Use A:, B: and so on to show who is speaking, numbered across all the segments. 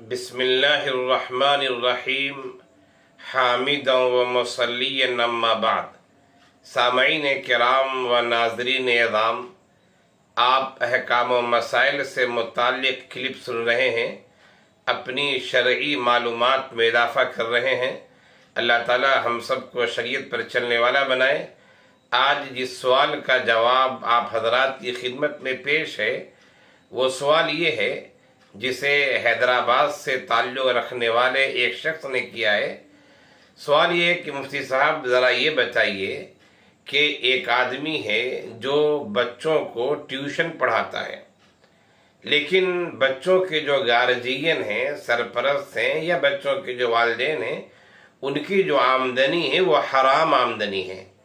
A: बिस्मिल्लाहिर्रहमानिर्रहीम हामिदन व मुसल्लियन अम्मा बाद। सामईन किराम व नाज़रीन एज़ाम, आप अहकाम व मसाइल से मुताल्लिक़ क्लिप सुन रहे हैं, अपनी शरई मालूमात में इजाफ़ा कर रहे हैं। अल्लाह ताला हम सबको शरीयत पर चलने वाला बनाए। आज जिस सवाल का जवाब आप हज़रात की खिदमत में पेश है, वो सवाल ये है जिसे हैदराबाद से ताल्लुक़ रखने वाले एक शख्स ने किया है। सवाल ये है कि मुफ्ती साहब ज़रा ये बताइए कि एक आदमी है जो बच्चों को ट्यूशन पढ़ाता है, लेकिन बच्चों के जो गार्जियन हैं, सरपरस्त हैं, या बच्चों के जो वालिदैन हैं, उनकी जो आमदनी है वो हराम आमदनी है।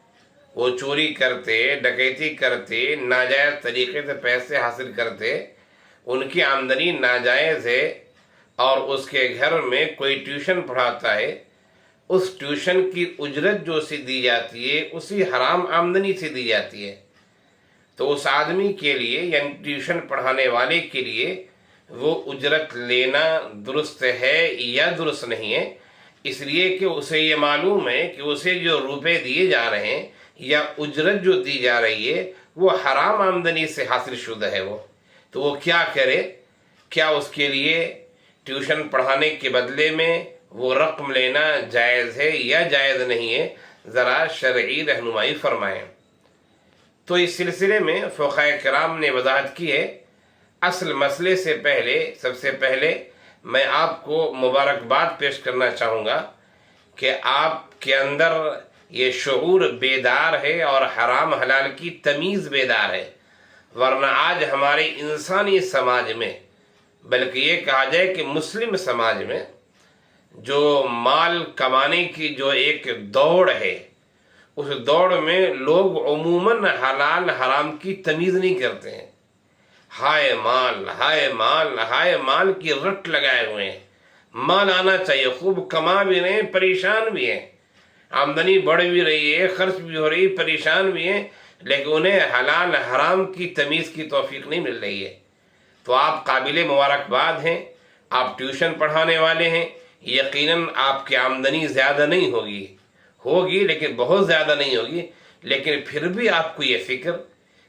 A: वो चोरी करते, डकैती करते, नाजायज़ तरीके से पैसे हासिल करते, उनकी आमदनी नाजायज़ है, और उसके घर में कोई ट्यूशन पढ़ाता है। उस ट्यूशन की उजरत जो उसे दी जाती है उसी हराम आमदनी से दी जाती है। तो उस आदमी के लिए, यानी ट्यूशन पढ़ाने वाले के लिए, वो उजरत लेना दुरुस्त है या दुरुस्त नहीं है, इसलिए कि उसे ये मालूम है कि उसे जो रुपए दिए जा रहे हैं या उजरत जो दी जा रही है वो हराम आमदनी से हासिल शुदा है। तो वो क्या करे? क्या उसके लिए ट्यूशन पढ़ाने के बदले में वो रकम लेना जायज़ है या जायज़ नहीं है? ज़रा शरई रहनुमाई फरमाएं। तो इस सिलसिले में फ़ुक़हा किराम ने वज़ाहत की है। असल मसले से पहले, सबसे पहले मैं आपको मुबारकबाद पेश करना चाहूँगा कि आपके अंदर ये शऊर बेदार है और हराम हलाल की तमीज़ बेदार है। वरना आज हमारे इंसानी समाज में, बल्कि ये कहा जाए कि मुस्लिम समाज में, जो माल कमाने की जो एक दौड़ है, उस दौड़ में लोग उमूमन हलाल हराम की तमीज़ नहीं करते हैं। हाय माल, हाय माल, हाय माल की रट लगाए हुए हैं। माल आना चाहिए, खूब कमा भी रहे हैं, परेशान भी हैं, आमदनी बढ़ भी रही है, खर्च भी हो रही, परेशान भी हैं, लेकिन उन्हें हलाल हराम की तमीज़ की तौफीक नहीं मिल रही है। तो आप काबिल मुबारकबाद हैं, आप ट्यूशन पढ़ाने वाले हैं। यकीनन आपकी आमदनी ज़्यादा नहीं होगी, लेकिन बहुत ज़्यादा नहीं होगी, लेकिन फिर भी आपको ये फ़िक्र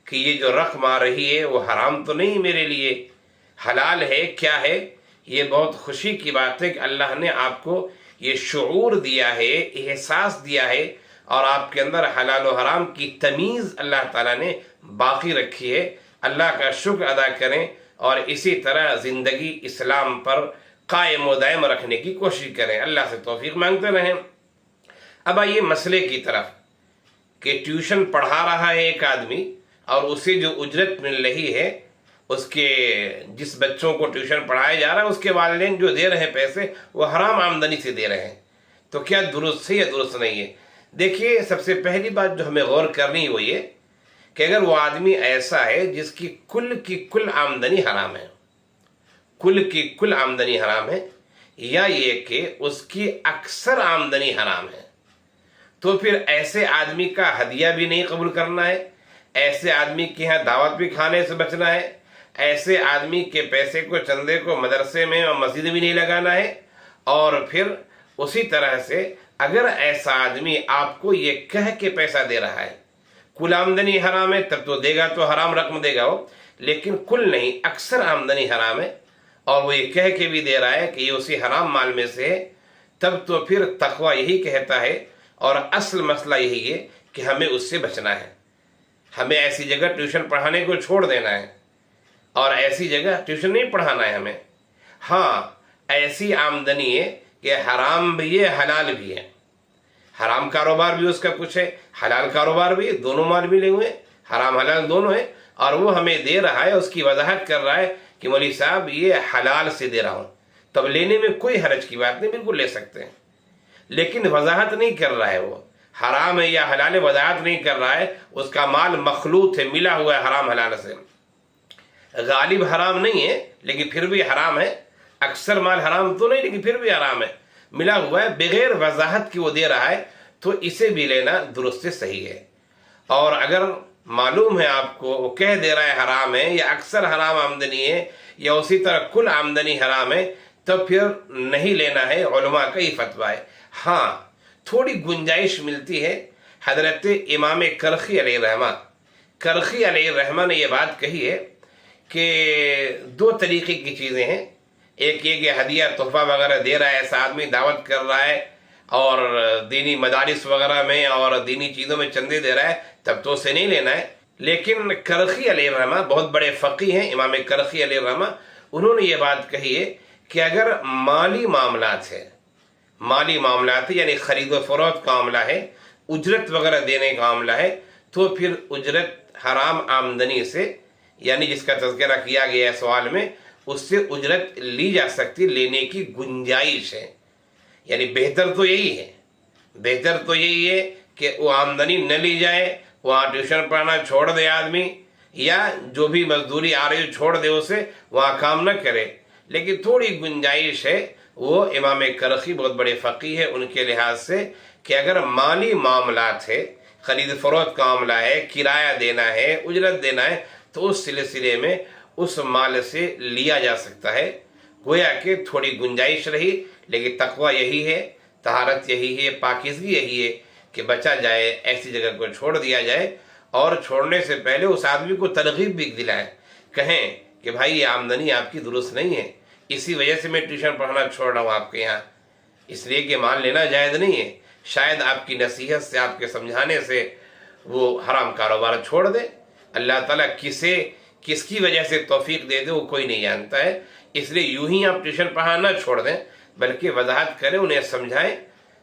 A: कि ये जो रकम आ रही है वो हराम तो नहीं, मेरे लिए हलाल है, क्या है। ये बहुत खुशी की बात है कि अल्लाह ने आपको ये शऊर दिया है, एहसास दिया है, और आपके अंदर हलाल और हराम की तमीज़ अल्लाह ताला ने बाकी रखी है। अल्लाह का शुक्र अदा करें और इसी तरह ज़िंदगी इस्लाम पर कायम व दायम रखने की कोशिश करें। अल्लाह से तौफीक मांगते रहें। अब आइए मसले की तरफ कि ट्यूशन पढ़ा रहा है एक आदमी, और उसे जो उजरत मिल रही है, उसके जिस बच्चों को ट्यूशन पढ़ाया जा रहा है उसके वालिदैन जो दे रहे हैं पैसे, वो हराम आमदनी से दे रहे हैं। तो क्या दुरुस्त है या दुरुस्त नहीं है? देखिए, सबसे पहली बात जो हमें गौर करनी वो ये कि अगर वो आदमी ऐसा है जिसकी कुल की कुल आमदनी हराम है, कुल की कुल आमदनी हराम है, या ये कि उसकी अक्सर आमदनी हराम है, तो फिर ऐसे आदमी का हदिया भी नहीं कबूल करना है, ऐसे आदमी के यहाँ दावत भी खाने से बचना है, ऐसे आदमी के पैसे को, चंदे को मदरसे में और मस्जिद भी नहीं लगाना है। और फिर उसी तरह से अगर ऐसा आदमी आपको ये कह के पैसा दे रहा है कुल आमदनी हराम है, तब तो देगा तो हराम रकम देगा वो, लेकिन कुल नहीं, अक्सर आमदनी हराम है, और वो ये कह के भी दे रहा है कि ये उसी हराम माल में से है, तब तो फिर तकवा यही कहता है, और असल मसला यही है कि हमें उससे बचना है। हमें ऐसी जगह ट्यूशन पढ़ाने को छोड़ देना है, और ऐसी जगह ट्यूशन नहीं पढ़ाना है हमें। हाँ, ऐसी आमदनी है कि हराम भी है, हलाल भी है। हराम कारोबार भी उसका कुछ है, हलाल कारोबार भी है, दोनों माल मिले हुए हैं, हराम हलाल दोनों है, और वो हमें दे रहा है, उसकी वजाहत कर रहा है कि मौलवी साहब ये हलाल से दे रहा हूँ। तब लेने में कोई हरज की बात नहीं, बिल्कुल ले सकते हैं, लेकिन वजाहत नहीं कर रहा है वो हराम है या हलाल, वजाहत नहीं कर रहा है। उसका माल मखलूत है, मिला हुआ है हराम हलाल से। गालिब हराम नहीं है, लेकिन फिर भी हराम है। अक्सर माल हराम तो नहीं, लेकिन फिर भी हराम है, मिला हुआ है, बगैर वजाहत की वो दे रहा है, तो इसे भी लेना दुरुस्त सही है। और अगर मालूम है आपको वो कह दे रहा है हराम है, या अक्सर हराम आमदनी है, या उसी तरह कुल आमदनी हराम है, تو پھر نہیں لینا ہے، علماء کا یہ فتویٰ ہے۔ ہاں تھوڑی گنجائش ملتی ہے، حضرت امام کرخی علیہ الرحمہ، کرخی علیہ الرحمہ نے یہ بات کہی ہے کہ دو طریقے کی چیزیں ہیں، ایک یہ کہ ہدیہ تحفہ وغیرہ دے رہا ہے، ایسا آدمی دعوت کر رہا ہے اور دینی مدارس وغیرہ میں اور دینی چیزوں میں چندے دے رہا ہے، تب تو اسے نہیں لینا ہے۔ لیکن کرخی علیہ الرحمہ بہت بڑے فقیہ ہیں، امام کرخی علیہ الرحمہ، انہوں نے یہ بات کہی ہے کہ اگر مالی معاملات ہے، مالی معاملات ہے یعنی خرید و فروخت کا معاملہ ہے، اجرت وغیرہ دینے کا معاملہ ہے، تو پھر اجرت حرام آمدنی سے، یعنی جس کا تذکرہ کیا گیا ہے سوال میں، اس سے اجرت لی جا سکتی، لینے کی گنجائش ہے۔ یعنی بہتر تو یہی ہے، بہتر تو یہی ہے کہ وہ آمدنی نہ لی جائے، وہاں ٹیوشن پڑھنا چھوڑ دے آدمی، یا جو بھی مزدوری آ رہی ہے چھوڑ دے اسے، وہاں کام نہ کرے۔ لیکن تھوڑی گنجائش ہے، وہ امام کرخی بہت بڑے فقیہ ہے، ان کے لحاظ سے کہ اگر مالی معاملات ہے، خرید فروخت کا معاملہ ہے، کرایہ دینا ہے، اجرت دینا ہے، تو اس سلسلے میں اس مال سے لیا جا سکتا ہے۔ گویا کہ تھوڑی گنجائش رہی، لیکن تقویٰ یہی ہے، طہارت یہی ہے، پاکیزگی یہی ہے کہ بچا جائے، ایسی جگہ کو چھوڑ دیا جائے، اور چھوڑنے سے پہلے اس آدمی کو ترغیب بھی دلائیں، کہیں کہ بھائی یہ آمدنی آپ کی درست نہیں ہے، اسی وجہ سے میں ٹیوشن پڑھانا چھوڑ رہا ہوں آپ کے یہاں، اس لیے کہ مال لینا جائز نہیں ہے۔ شاید آپ کی نصیحت سے، آپ کے سمجھانے سے وہ حرام کاروبار چھوڑ دے۔ اللہ تعالیٰ کس کی وجہ سے توفیق دے دے وہ کوئی نہیں جانتا ہے، اس لیے یوں ہی آپ ٹیوشن پڑھانا چھوڑ دیں، بلکہ وضاحت کریں، انہیں سمجھائیں،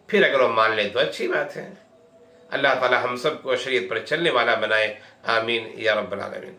A: پھر اگر وہ مان لیں تو اچھی بات ہے۔ اللہ تعالیٰ ہم سب کو شریعت پر چلنے والا بنائے، آمین یا رب العالمین۔